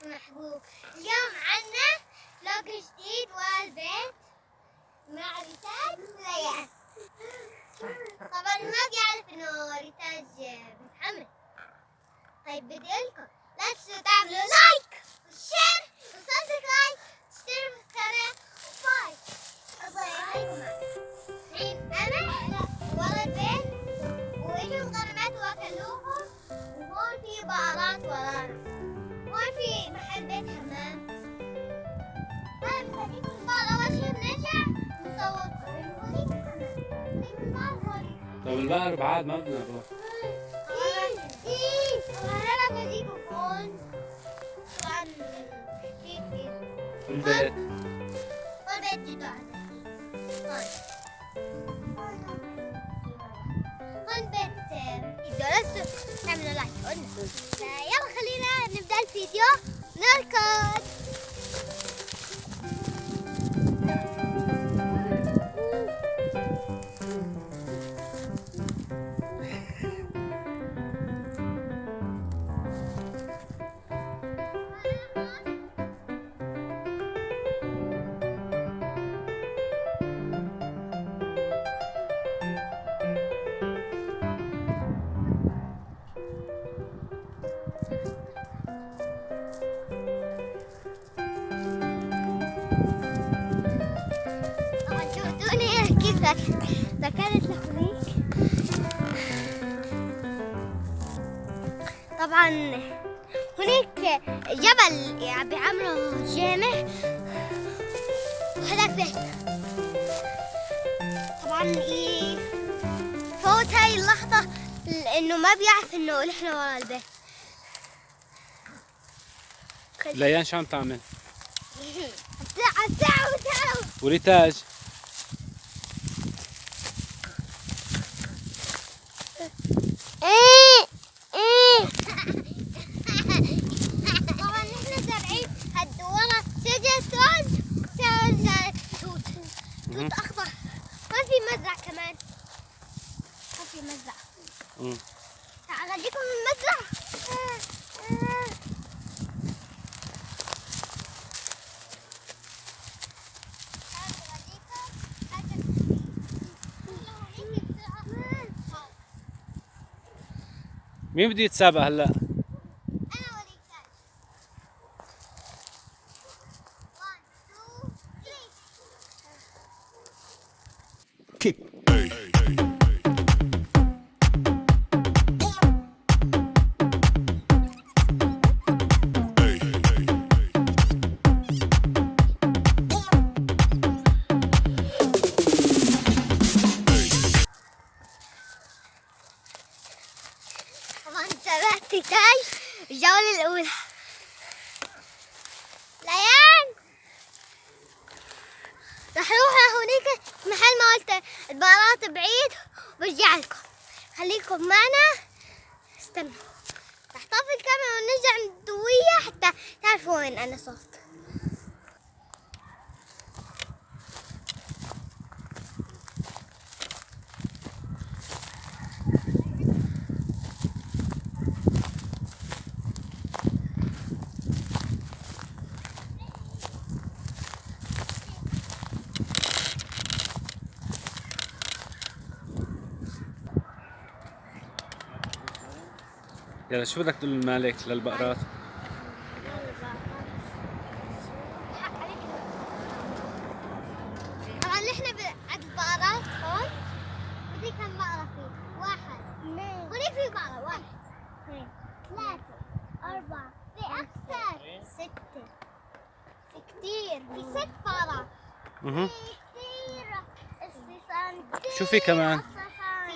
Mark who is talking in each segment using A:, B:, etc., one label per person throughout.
A: محبوب. اليوم عنا فلوق جديد والبيت مع ريتاج وليان. طبعا ما بيعرف انه ريتاج بتحمل. طيب بدي لكم لا تنسوا تعملوا لايك وشير وسبسكرايب وتشتركوا في القناة وباي. الله يعينكم. الحين انا ورا البيت واجوا الغنمات واكلوهم، وهون في بقرات ورانا، هون في محل بيت حمام. طيب خليكم البقرة اول شي بنرجع نصوركم لانه هونيك الحمام، هونيك البقر هونيك.
B: طب البقر بعد ما بدنا نروح.
A: هلا بجيبكم هون. طبعا كيف
B: البيت
A: والبيت جدو عندنا هون. هون بيت يبدو لسه تعملوا لايك قلنا. يلا خلينا نبدأ الفيديو نركض. كيف ذكرت لهونيك. طبعا هناك جبل بيعملوا جامع وهذاك بيت. طبعا فوت هاي اللحظة انه ما بيعرف انه نحن ورا البيت.
B: ليان شو عم تعمل؟
A: تعالوا
B: وريتاج
A: طبعا نحن زارعين هاد ورا شجرة توت، شجرة توت أخضر. ما في مزرعة كمان، ما في مزرعة. تعال أوديكم المزرعة.
B: مين بده يتسابق هلا؟
A: أنا وريتاج. 1 2 3.
B: كيك.
A: طبعا سبقت ريتاج الجولة الأولى. ليان رح نروح لهونيك محل ما قلت البقرات بعيد وبرجع لكم. خليكم معنا استنوا. رح طفي الكاميرا ونرجع نضويها حتى تعرفوا وين أنا صرت.
B: يلا شو بدك تقول للمالك للبقرات؟
A: طبعا نحن عند البقرات هون. بدي كم بقرة فيه؟ 1 2 هونيك في بقرة 1 2 3 4 في أكثر 6 في كثير في 6 بقرات. في كثير
B: شو في كمان؟
A: في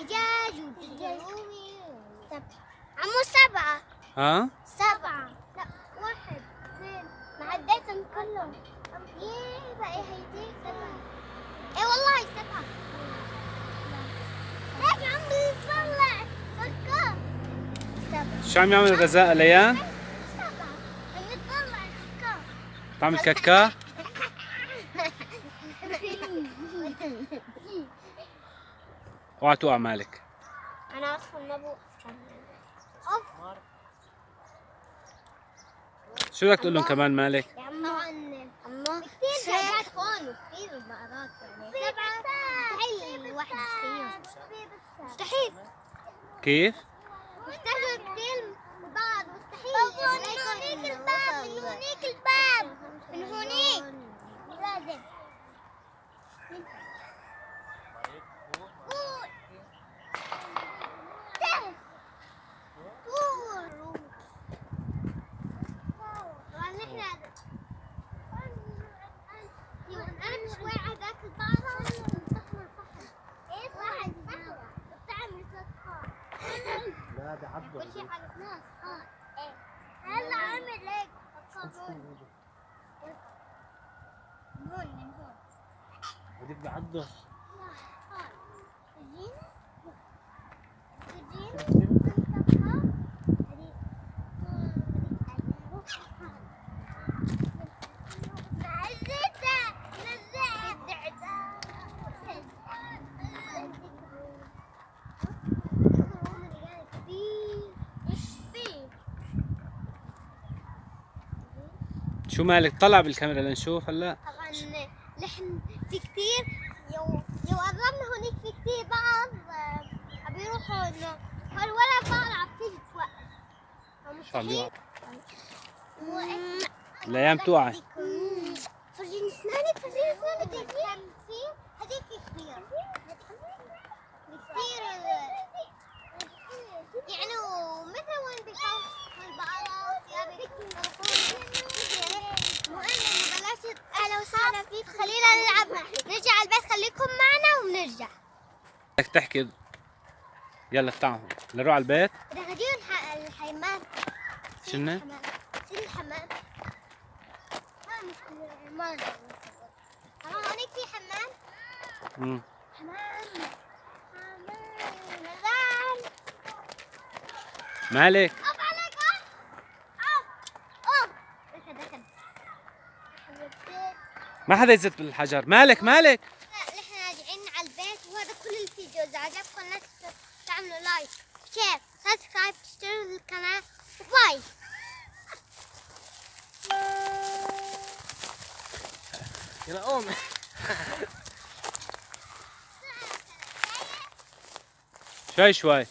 A: دجاج ودجاج رومي 7. عمو 7.
B: ها؟
A: 7 لا 1 2 ما عديتهم كلهم. ييه بقى هيديك 7. ايه والله 7. ليك عم بيطلع فكر 7.
B: شو عم يعمل غزاء ليان؟
A: 7 عم بيطلع فكر.
B: تعمل كاكا؟ اوعى توقع مالك.
A: انا اصلا ما بوقف. اوف
B: شو بدك تقول لهم كمان مالك؟
A: طبعا كثير شغلات هون وكثير بقرات يعني مستحيل الواحد يشتريهم مستحيل
B: كيف؟
A: محتاجة كثير بعض مستحيل من هونيك الباب من هونيك الباب من هونيك لازم قول قول طبعا نحن أنا شوي على ذاك البعض إيه واحد بتعمل صدقات
C: لا بعبر
A: كل شيء على الناس إيه هلا عامل هيك القانون من هون من هون
C: بدك بعضه
B: شو مالك؟ طلع بالكاميرا لنشوف هلا.
A: طبعا نحن في كثير لو قربنا هونيك في كثير بعض عم يروحوا انه هول ولا بعض عم تيجي توقف
B: اليوم
A: مستحيل
B: الايام توعى.
A: فرجيني اسنانك فرجيني اسنانك كثير هذيك كثير كثير يعني مثل وين بيخاف البقرات يا المهم انه بلاش اهلا وسهلا فيكم خلينا نلعب نرجع على البيت خليكم معنا وبنرجع
B: بدك تحكي. يلا تعالوا نروح على البيت.
A: بدك تجيبوا الحمام
B: شنو؟
A: سن الحمام ما تمام هونيك في حمام حمام نزال
B: مالك؟
A: أوف عليك أوف دخل
B: ما حدا يزت بالحجر. مالك؟
A: نحن راجعين على البيت وهذا كل الفيديو. إذا عجبكم لا تنسوا تعملوا لايك شير سبسكرايب تشتركوا القناة وباي.
C: يلا قوم
B: شوي شوي.